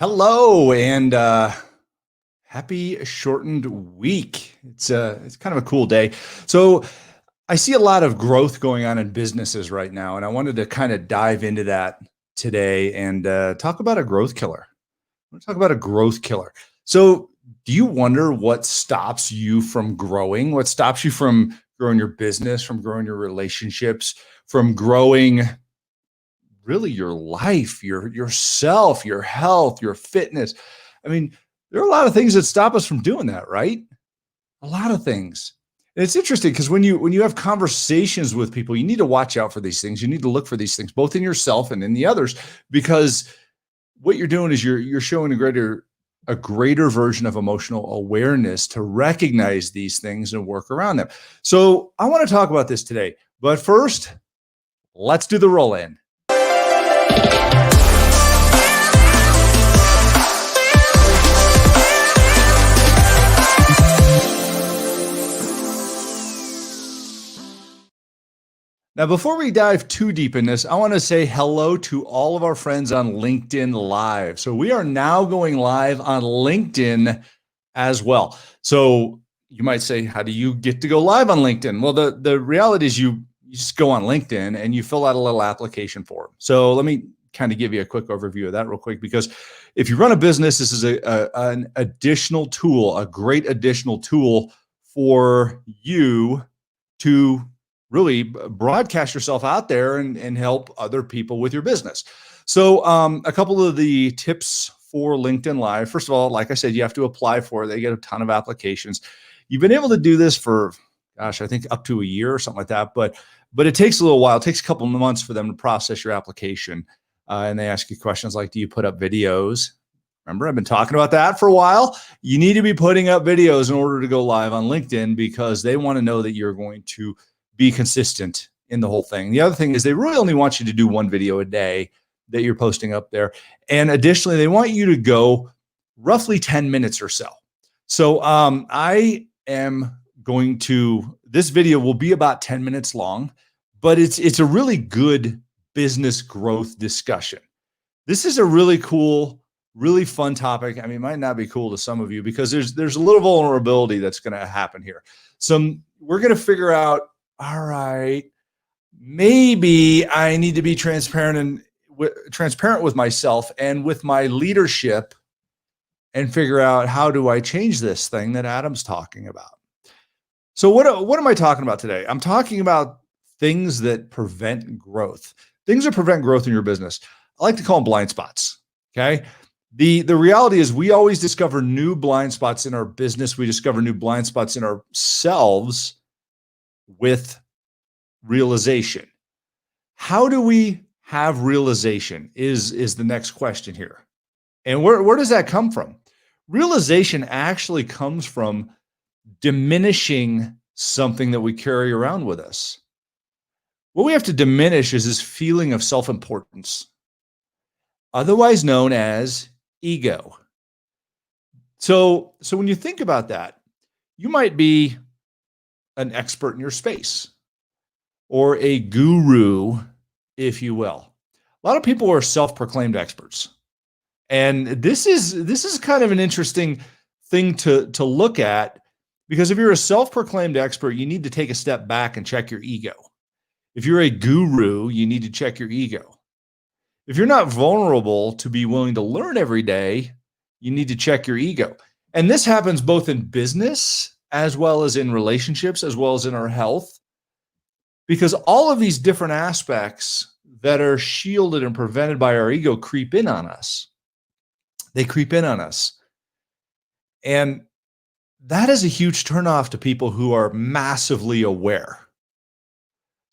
Hello and happy shortened week. It's kind of a cool day. So I see a lot of growth going on in businesses right now, and I wanted to kind of dive into that today and talk about a growth killer. I want to talk about a growth killer. So, do you wonder what stops you from growing? What stops you from growing your business, from growing your relationships, from growing really your life, yourself, your health, your fitness? I mean, there are a lot of things that stop us from doing that, right? A lot of things. And it's interesting because when you have conversations with people, you need to watch out for these things. You need to look for these things, both in yourself and in the others, because what you're doing is you're showing a greater version of emotional awareness to recognize these things and work around them. So I want to talk about this today. But first, let's do the roll in. Now, before we dive too deep in this, I want to say hello to all of our friends on LinkedIn Live. So we are now going live on LinkedIn as well. So you might say, how do you get to go live on LinkedIn? Well, the reality is you just go on LinkedIn and you fill out a little application form. So let me kind of give you a quick overview of that real quick, because if you run a business, this is an additional tool, a great additional tool for you to really broadcast yourself out there and help other people with your business. So a couple of the tips for LinkedIn Live. First of all, like I said, you have to apply for it. They get a ton of applications. You've been able to do this for, gosh, I think up to a year or something like that. But it takes a little while. It takes a couple of months for them to process your application. And they ask you questions like, do you put up videos? Remember, I've been talking about that for a while. You need to be putting up videos in order to go live on LinkedIn, because they want to know that you're going to be consistent in the whole thing. The other thing is they really only want you to do one video a day that you're posting up there. And additionally, they want you to go roughly 10 minutes or so. So I am going to, this video will be about 10 minutes long, but it's a really good business growth discussion. This is a really cool, really fun topic. I mean, it might not be cool to some of you because there's a little vulnerability that's going to happen here. We're going to figure out, all right, maybe I need to be transparent with myself and with my leadership and figure out, how do I change this thing that Adam's talking about? So what am I talking about today? I'm talking about things that prevent growth. Things that prevent growth in your business. I like to call them blind spots. Okay. The reality is we always discover new blind spots in our business. We discover new blind spots in ourselves with realization. How do we have realization is the next question here. And where does that come from? Realization actually comes from diminishing something that we carry around with us. What we have to diminish is this feeling of self-importance, otherwise known as ego. So when you think about that, you might be an expert in your space, or a guru, if you will. A lot of people are self-proclaimed experts. And this is kind of an interesting thing to look at, because if you're a self-proclaimed expert, you need to take a step back and check your ego. If you're a guru, you need to check your ego. If you're not vulnerable to be willing to learn every day, you need to check your ego. And this happens both in business as well as in relationships, as well as in our health, because all of these different aspects that are shielded and prevented by our ego creep in on us. They creep in on us. And that is a huge turnoff to people who are massively aware.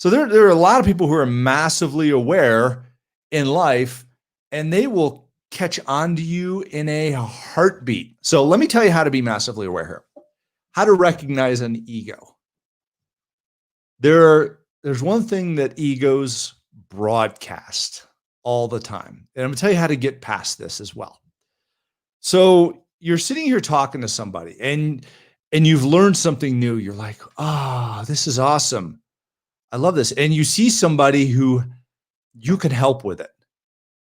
So there are a lot of people who are massively aware in life, and they will catch on to you in a heartbeat. So let me tell you how to be massively aware here. How to recognize an ego. There's one thing that egos broadcast all the time. And I'm going to tell you how to get past this as well. So you're sitting here talking to somebody and you've learned something new. You're like, this is awesome. I love this. And you see somebody who you can help with it.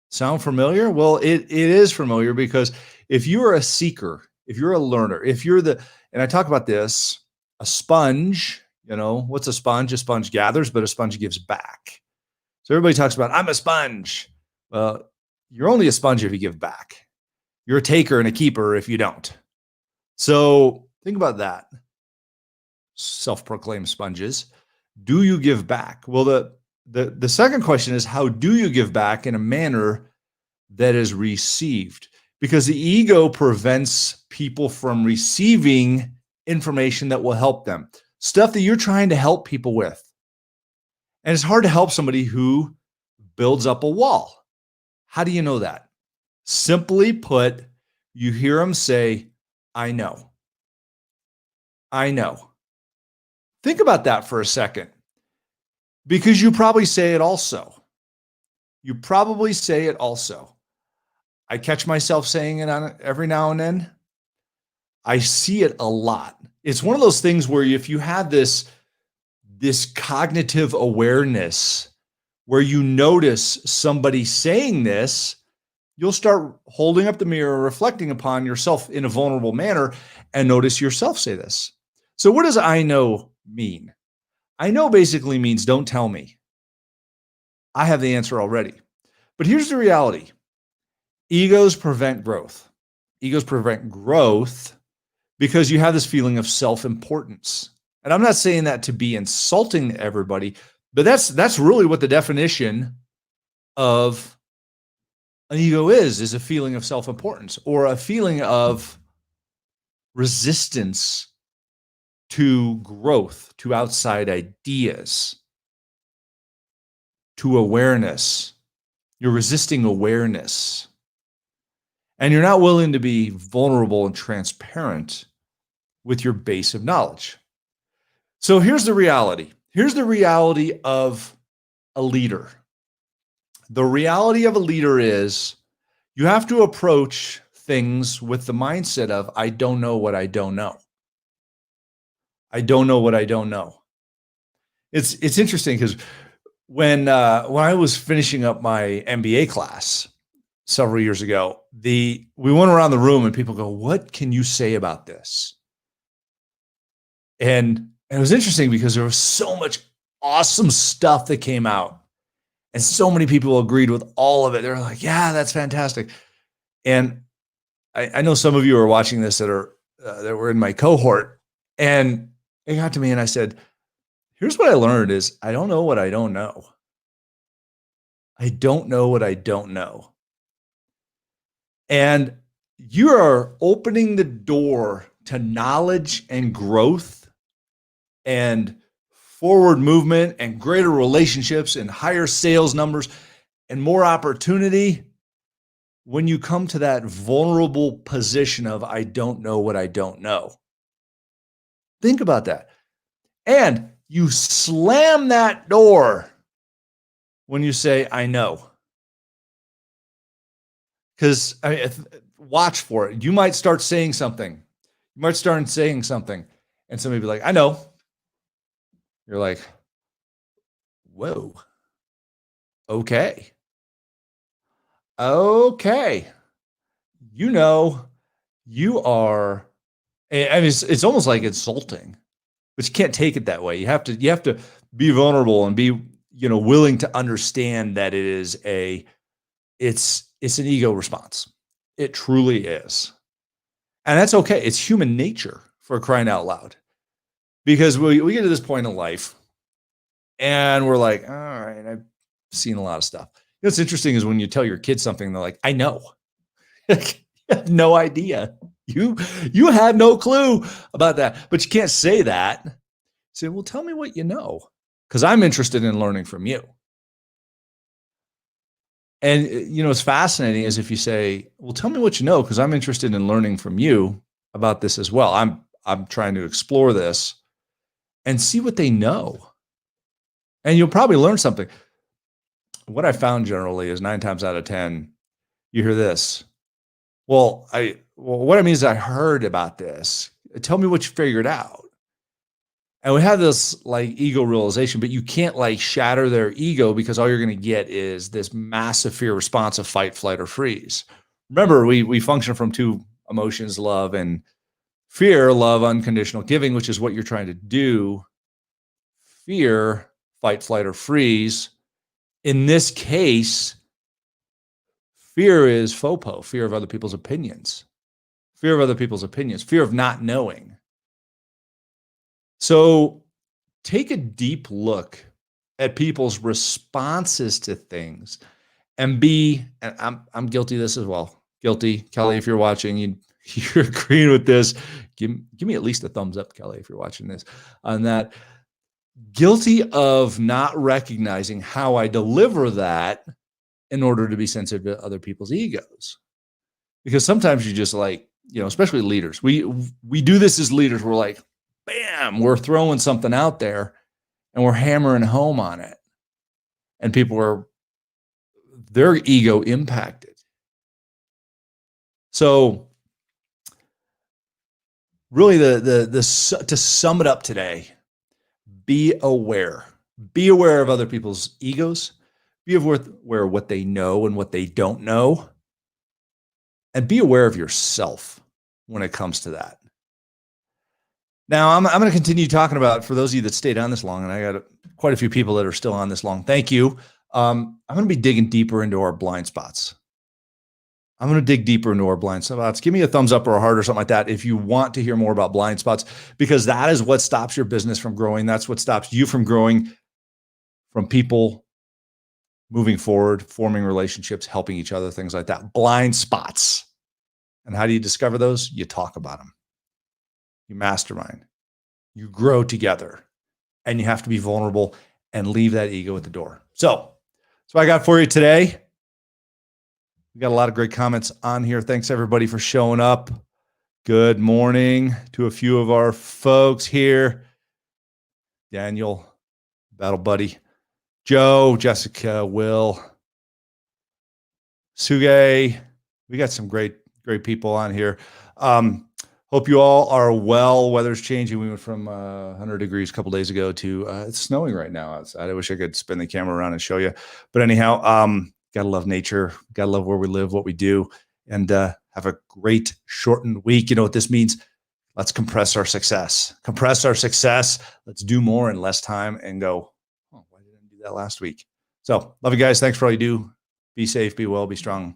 Sound familiar? Well, it is familiar because if you are a seeker, if you're a learner, if you're and I talk about this, a sponge, what's a sponge? A sponge gathers, but a sponge gives back. So everybody talks about, I'm a sponge. Well, you're only a sponge if you give back. You're a taker and a keeper if you don't. So think about that. Self-proclaimed sponges. Do you give back? Well, the second question is, how do you give back in a manner that is received? Because the ego prevents people from receiving information that will help them, stuff that you're trying to help people with. And it's hard to help somebody who builds up a wall. How do you know that? Simply put, you hear them say, I know. I know. Think about that for a second, because you probably say it also. You probably say it also. I catch myself saying it on every now and then. I see it a lot. It's one of those things where if you have this cognitive awareness where you notice somebody saying this, you'll start holding up the mirror, reflecting upon yourself in a vulnerable manner, and notice yourself say this. So what does I know mean? I know basically means don't tell me. I have the answer already. But here's the reality. Egos prevent growth. Egos prevent growth because you have this feeling of self-importance. And I'm not saying that to be insulting to everybody, but that's really what the definition of an ego is a feeling of self-importance or a feeling of resistance to growth, to outside ideas, to awareness. You're resisting awareness. And you're not willing to be vulnerable and transparent with your base of knowledge. So here's the reality. Here's the reality of a leader. The reality of a leader is you have to approach things with the mindset of, I don't know what I don't know. I don't know what I don't know. It's interesting because when I was finishing up my MBA class several years ago, we went around the room and people go, what can you say about this? And it was interesting because there was so much awesome stuff that came out. And so many people agreed with all of it. They're like, yeah, that's fantastic. And I know some of you are watching this that were in my cohort. And it got to me and I said, here's what I learned is I don't know what I don't know. I don't know what I don't know. And you are opening the door to knowledge and growth and forward movement and greater relationships and higher sales numbers and more opportunity when you come to that vulnerable position of, I don't know what I don't know. Think about that. And you slam that door when you say, I know. Because watch for it. You might start saying something. You might start saying something. And somebody be like, I know. You're like, whoa. Okay. Okay. You are, I mean, it's almost like insulting, but you can't take it that way. You have to be vulnerable and be, willing to understand that it's an ego response. It truly is. And that's okay. It's human nature, for crying out loud. Because we get to this point in life and we're like, all right, I've seen a lot of stuff. What's interesting is when you tell your kids something, they're like, I know. You have no idea. You have no clue about that. But you can't say that. Say, well, tell me what you know, because I'm interested in learning from you. And what's fascinating is if you say, well, tell me what you know, because I'm interested in learning from you about this as well. I'm trying to explore this and see what they know. And you'll probably learn something. What I found generally is 9 times out of 10, you hear this. Well, what I mean is I heard about this. Tell me what you figured out. And we have this like ego realization, but you can't like shatter their ego, because all you're going to get is this massive fear response of fight, flight, or freeze. Remember, we function from two emotions, love and fear. Love, unconditional giving, which is what you're trying to do. Fear, fight, flight, or freeze. In this case, fear is FOPO, fear of other people's opinions, fear of other people's opinions, fear of not knowing. So take a deep look at people's responses to things, and I'm guilty of this as well. Guilty. Kelly, if you're watching, you're agreeing with this. Give me at least a thumbs up, Kelly, if you're watching this on that. Guilty of not recognizing how I deliver that in order to be sensitive to other people's egos. Because sometimes you just like, especially leaders, we do this as leaders. We're like, bam, we're throwing something out there and we're hammering home on it. And people are, their ego impacted. So really to sum it up today, be aware of other people's egos, be aware of what they know and what they don't know, and be aware of yourself when it comes to that. Now, I'm going to continue talking about, for those of you that stayed on this long, and I got quite a few people that are still on this long. Thank you. I'm going to be digging deeper into our blind spots. I'm going to dig deeper into our blind spots. Give me a thumbs up or a heart or something like that if you want to hear more about blind spots, because that is what stops your business from growing. That's what stops you from growing, from people moving forward, forming relationships, helping each other, things like that. Blind spots. And how do you discover those? You talk about them. You mastermind, you grow together, and you have to be vulnerable and leave that ego at the door. So that's what I got for you today. We got a lot of great comments on here. Thanks everybody for showing up. Good morning to a few of our folks here. Daniel, Battle Buddy, Joe, Jessica, Will, Suge. We got some great people on here. Hope you all are well. Weather's changing. We went from 100 degrees a couple days ago to it's snowing right now outside. I wish I could spin the camera around and show you. But anyhow, gotta love nature. Gotta love where we live, what we do, and have a great shortened week. You know what this means? Let's compress our success. Compress our success. Let's do more in less time and go, oh, why didn't I do that last week? So love you guys. Thanks for all you do. Be safe, be well, be strong.